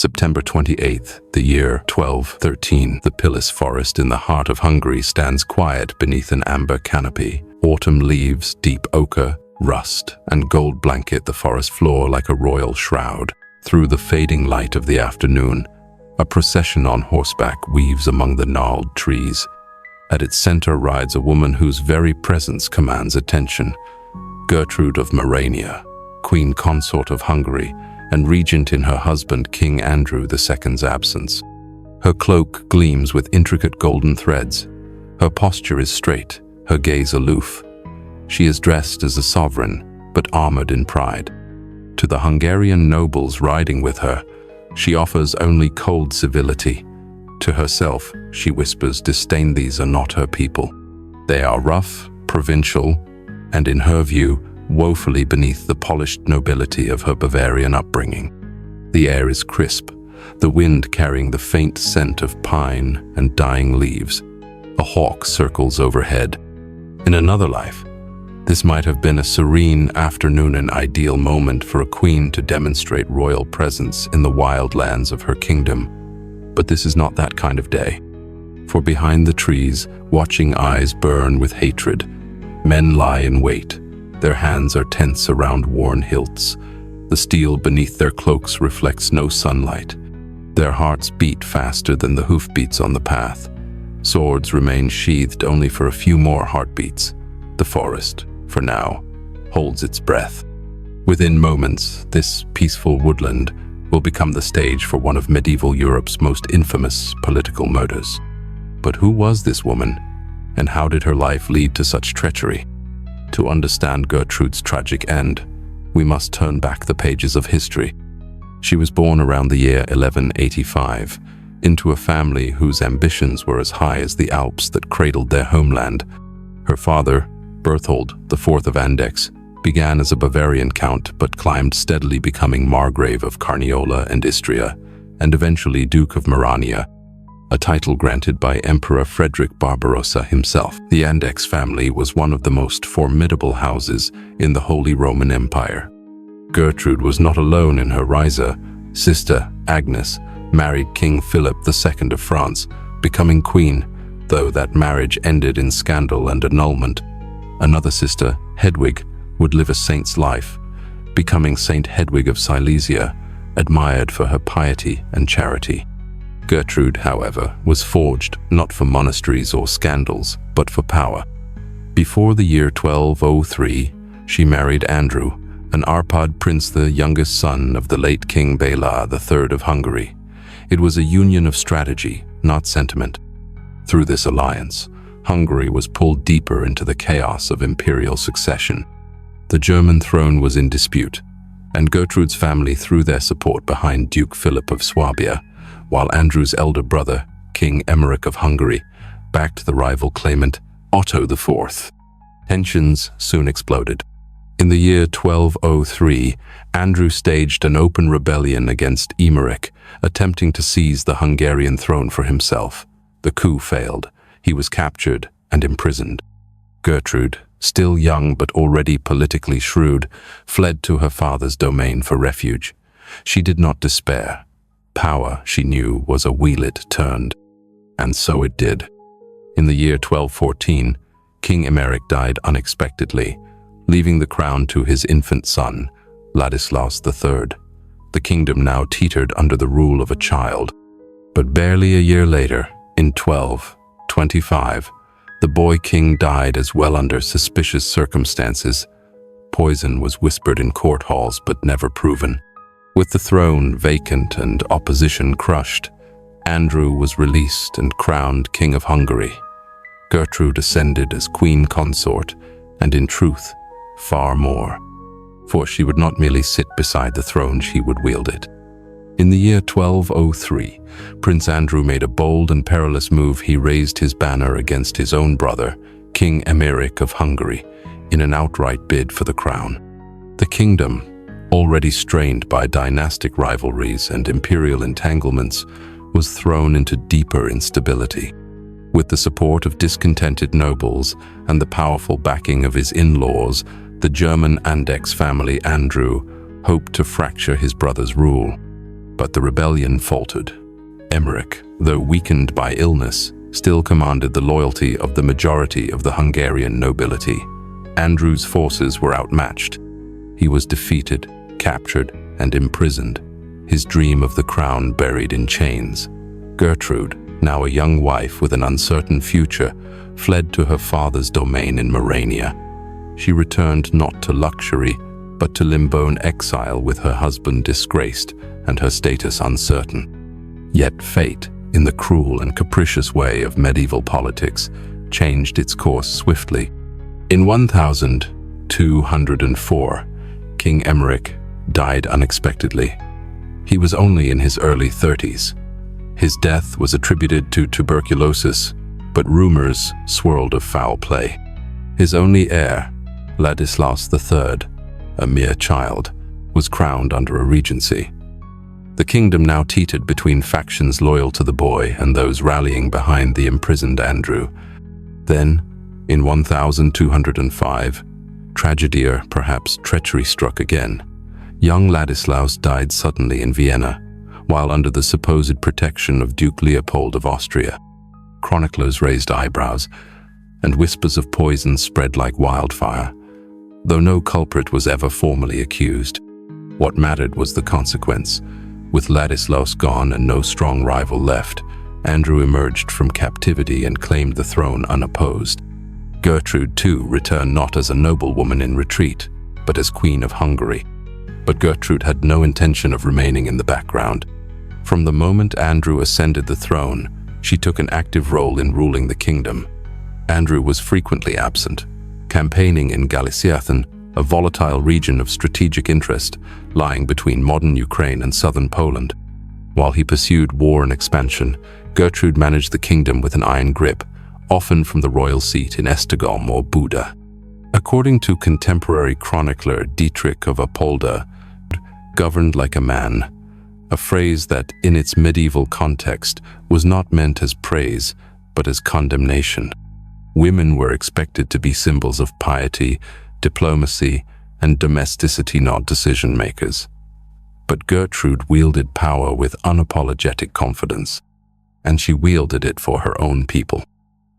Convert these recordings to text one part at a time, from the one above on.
September 28th, the year 1213. The Pilis forest in the heart of Hungary stands quiet beneath an amber canopy. Autumn leaves, deep ochre, rust, and gold blanket the forest floor like a royal shroud. Through the fading light of the afternoon, a procession on horseback weaves among the gnarled trees. At its center rides a woman whose very presence commands attention. Gertrude of Morania, queen consort of Hungary, and regent in her husband King Andrew II's absence. Her cloak gleams with intricate golden threads. Her posture is straight, her gaze aloof. She is dressed as a sovereign, but armored in pride. To the Hungarian nobles riding with her, she offers only cold civility. To herself, she whispers disdain. These are not her people. They are rough, provincial, and in her view, woefully beneath the polished nobility of her Bavarian upbringing. The air is crisp, the wind carrying the faint scent of pine and dying leaves. A hawk circles overhead. In another life, this might have been a serene afternoon, an ideal moment for a queen to demonstrate royal presence in the wild lands of her kingdom. But this is not that kind of day. For behind the trees, watching eyes burn with hatred. Men lie in wait. Their hands are tense around worn hilts. The steel beneath their cloaks reflects no sunlight. Their hearts beat faster than the hoofbeats on the path. Swords remain sheathed only for a few more heartbeats. The forest, for now, holds its breath. Within moments, this peaceful woodland will become the stage for one of medieval Europe's most infamous political murders. But who was this woman, and how did her life lead to such treachery? To understand Gertrude's tragic end, we must turn back the pages of history. She was born around the year 1185, into a family whose ambitions were as high as the Alps that cradled their homeland. Her father, Berthold IV of Andechs, began as a Bavarian count but climbed steadily, becoming Margrave of Carniola and Istria, and eventually Duke of Morania, a title granted by Emperor Frederick Barbarossa himself. The Andechs family was one of the most formidable houses in the Holy Roman Empire. Gertrude was not alone in her rise. Sister Agnes married King Philip II of France, becoming queen, though that marriage ended in scandal and annulment. Another sister, Hedwig, would live a saint's life, becoming Saint Hedwig of Silesia, admired for her piety and charity. Gertrude, however, was forged not for monasteries or scandals, but for power. Before the year 1203, she married Andrew, an Arpad prince, the youngest son of the late King Bela III of Hungary. It was a union of strategy, not sentiment. Through this alliance, Hungary was pulled deeper into the chaos of imperial succession. The German throne was in dispute, and Gertrude's family threw their support behind Duke Philip of Swabia, while Andrew's elder brother, King Emmerich of Hungary, backed the rival claimant Otto IV. Tensions soon exploded. In the year 1203, Andrew staged an open rebellion against Emmerich, attempting to seize the Hungarian throne for himself. The coup failed. He was captured and imprisoned. Gertrude, still young but already politically shrewd, fled to her father's domain for refuge. She did not despair. Power, she knew, was a wheel it turned. And so it did. In the year 1214, King Emmerich died unexpectedly, leaving the crown to his infant son, Ladislaus III. The kingdom now teetered under the rule of a child. But barely a year later, in 1225, the boy king died as well under suspicious circumstances. Poison was whispered in court halls but never proven. With the throne vacant and opposition crushed, Andrew was released and crowned King of Hungary. Gertrude ascended as queen consort, and in truth, far more. For she would not merely sit beside the throne, she would wield it. In the year 1203, Prince Andrew made a bold and perilous move. He raised his banner against his own brother, King Emmerich of Hungary, in an outright bid for the crown. The kingdom, already strained by dynastic rivalries and imperial entanglements, was thrown into deeper instability. With the support of discontented nobles and the powerful backing of his in-laws, the German Andechs family Andrew hoped to fracture his brother's rule. But the rebellion faltered. Emmerich, though weakened by illness, still commanded the loyalty of the majority of the Hungarian nobility. Andrew's forces were outmatched. He was defeated, captured, and imprisoned, his dream of the crown buried in chains. Gertrude, now a young wife with an uncertain future, fled to her father's domain in Morania. She returned not to luxury, but to limbo exile with her husband disgraced and her status uncertain. Yet fate, in the cruel and capricious way of medieval politics, changed its course swiftly. In 1204, King Emmerich died unexpectedly. He was only in his early 30s. His death was attributed to tuberculosis, but rumors swirled of foul play. His only heir, Ladislaus III, a mere child, was crowned under a regency. The kingdom now teetered between factions loyal to the boy and those rallying behind the imprisoned Andrew. Then, in 1205, tragedy or perhaps treachery struck again. Young Ladislaus died suddenly in Vienna, while under the supposed protection of Duke Leopold of Austria. Chroniclers raised eyebrows, and whispers of poison spread like wildfire, though no culprit was ever formally accused. What mattered was the consequence. With Ladislaus gone and no strong rival left, Andrew emerged from captivity and claimed the throne unopposed. Gertrude, too, returned not as a noblewoman in retreat, but as Queen of Hungary. But Gertrude had no intention of remaining in the background. From the moment Andrew ascended the throne, she took an active role in ruling the kingdom. Andrew was frequently absent, campaigning in Galiciathan, a volatile region of strategic interest lying between modern Ukraine and southern Poland. While he pursued war and expansion, Gertrude managed the kingdom with an iron grip, often from the royal seat in Esztergom or Buda. According to contemporary chronicler Dietrich of Apolda, governed like a man, a phrase that, in its medieval context, was not meant as praise, but as condemnation. Women were expected to be symbols of piety, diplomacy, and domesticity, not decision-makers. But Gertrude wielded power with unapologetic confidence, and she wielded it for her own people.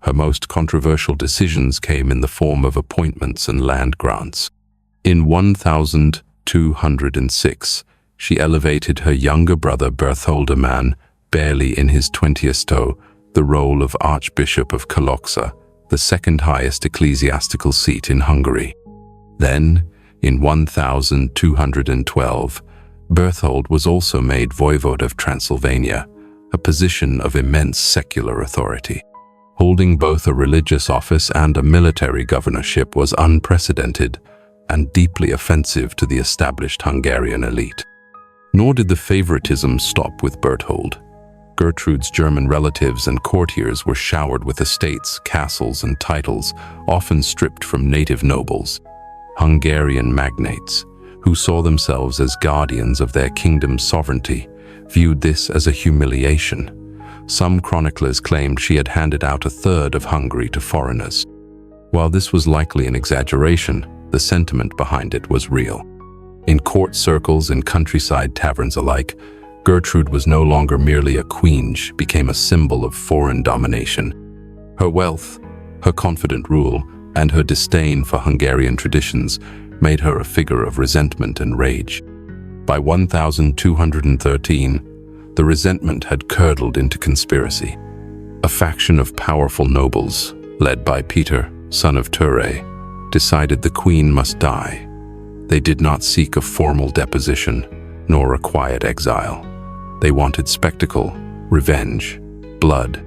Her most controversial decisions came in the form of appointments and land grants. In 1206, she elevated her younger brother Berthold, a man barely in his 20th to the role of Archbishop of Kalocsa, the second highest ecclesiastical seat in Hungary. Then, in 1212, Berthold was also made voivode of Transylvania, a position of immense secular authority. Holding both a religious office and a military governorship was unprecedented and deeply offensive to the established Hungarian elite. Nor did the favoritism stop with Berthold. Gertrude's German relatives and courtiers were showered with estates, castles, and titles, often stripped from native nobles. Hungarian magnates, who saw themselves as guardians of their kingdom's sovereignty, viewed this as a humiliation. Some chroniclers claimed she had handed out a third of Hungary to foreigners. While this was likely an exaggeration, the sentiment behind it was real. In court circles and countryside taverns alike, Gertrude was no longer merely a queen, she became a symbol of foreign domination. Her wealth, her confident rule, and her disdain for Hungarian traditions made her a figure of resentment and rage. By 1213, the resentment had curdled into conspiracy. A faction of powerful nobles, led by Peter, son of Ture, decided the queen must die. They did not seek a formal deposition, nor a quiet exile. They wanted spectacle, revenge, blood.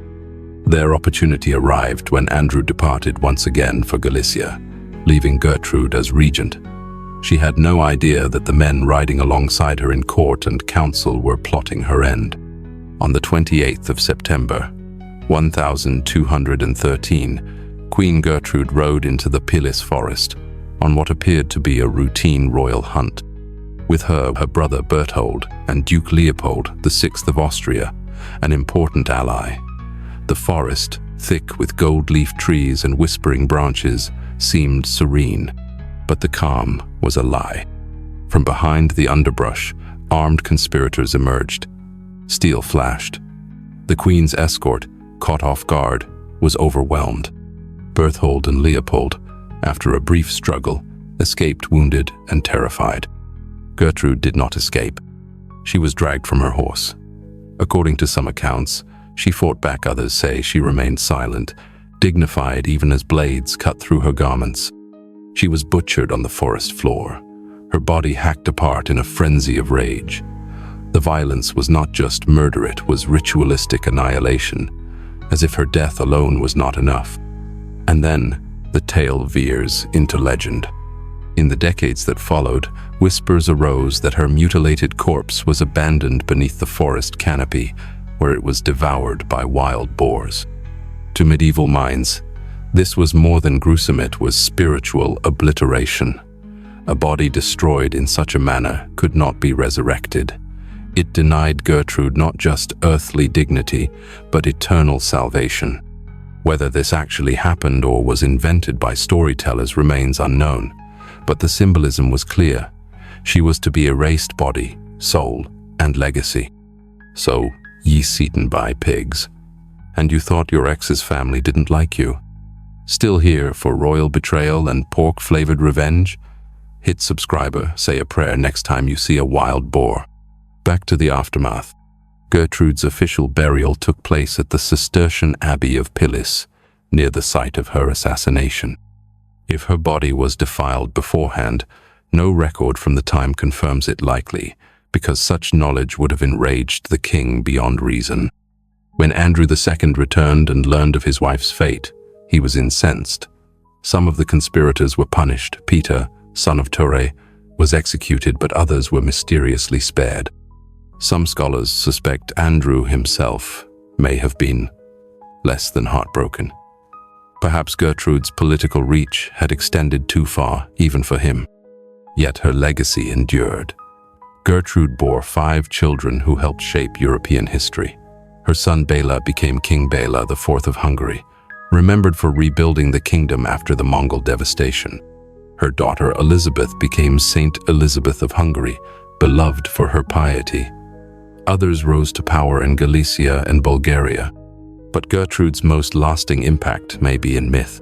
Their opportunity arrived when Andrew departed once again for Galicia, leaving Gertrude as regent. She had no idea that the men riding alongside her in court and council were plotting her end. On the 28th of September, 1213, Queen Gertrude rode into the Pilis forest on what appeared to be a routine royal hunt. With her brother Berthold and Duke Leopold, the Sixth of Austria, an important ally. The forest, thick with gold-leaf trees and whispering branches, seemed serene, but the calm was a lie. From behind the underbrush, Armed conspirators emerged. Steel flashed. The Queen's escort, caught off guard, was overwhelmed. Berthold and Leopold, after a brief struggle, escaped wounded and terrified. Gertrude did not escape. She was dragged from her horse. According to some accounts, she fought back. Others say she remained silent, dignified even as blades cut through her garments. She was butchered on the forest floor, her body hacked apart in a frenzy of rage. The violence was not just murder, it was ritualistic annihilation, as if her death alone was not enough. And then, the tale veers into legend. In the decades that followed, whispers arose that her mutilated corpse was abandoned beneath the forest canopy, where it was devoured by wild boars. To medieval minds, this was more than gruesome, it was spiritual obliteration. A body destroyed in such a manner could not be resurrected. It denied Gertrude not just earthly dignity, but eternal salvation. Whether this actually happened or was invented by storytellers remains unknown, but the symbolism was clear. She was to be erased body, soul, and legacy. So, yeast eaten by pigs. And you thought your ex's family didn't like you? Still here for royal betrayal and pork-flavored revenge? Hit subscriber, say a prayer next time you see a wild boar. Back to the aftermath. Gertrude's official burial took place at the Cistercian Abbey of Pilis, near the site of her assassination. If her body was defiled beforehand, no record from the time confirms it likely, because such knowledge would have enraged the king beyond reason. When Andrew II returned and learned of his wife's fate, he was incensed. Some of the conspirators were punished. Peter, son of Ture, was executed, but others were mysteriously spared. Some scholars suspect Andrew himself may have been less than heartbroken. Perhaps Gertrude's political reach had extended too far, even for him. Yet her legacy endured. Gertrude bore 5 children who helped shape European history. Her son Bela became King Bela IV of Hungary, remembered for rebuilding the kingdom after the Mongol devastation. Her daughter Elizabeth became Saint Elizabeth of Hungary, beloved for her piety. Others rose to power in Galicia and Bulgaria, but Gertrude's most lasting impact may be in myth.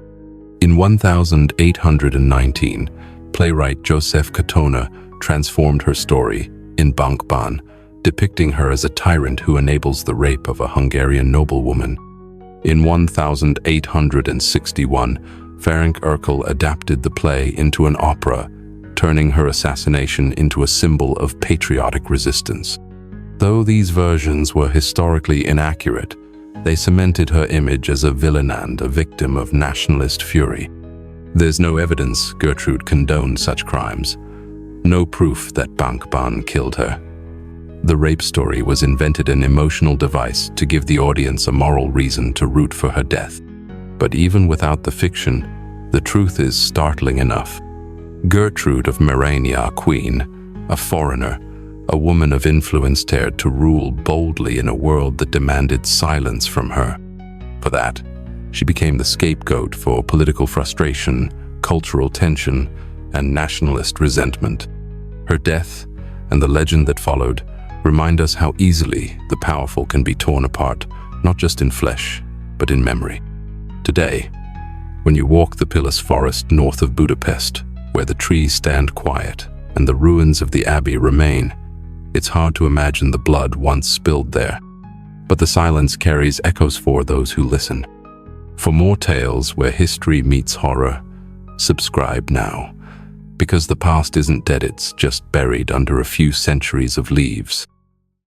In 1819, playwright Joseph Katona transformed her story in Bankban, depicting her as a tyrant who enables the rape of a Hungarian noblewoman. In 1861, Ferenc Erkel adapted the play into an opera, turning her assassination into a symbol of patriotic resistance. Though these versions were historically inaccurate, they cemented her image as a villain and a victim of nationalist fury. There's no evidence Gertrude condoned such crimes, no proof that Bankban killed her. The rape story was invented an emotional device to give the audience a moral reason to root for her death. But even without the fiction, the truth is startling enough. Gertrude of Merania, queen, a foreigner, a woman of influence, dared to rule boldly in a world that demanded silence from her. For that, she became the scapegoat for political frustration, cultural tension, and nationalist resentment. Her death, and the legend that followed, remind us how easily the powerful can be torn apart, not just in flesh, but in memory. Today, when you walk the Pilis forest north of Budapest, where the trees stand quiet and the ruins of the abbey remain, it's hard to imagine the blood once spilled there. But the silence carries echoes for those who listen. For more tales where history meets horror, subscribe now. Because the past isn't dead, it's just buried under a few centuries of leaves.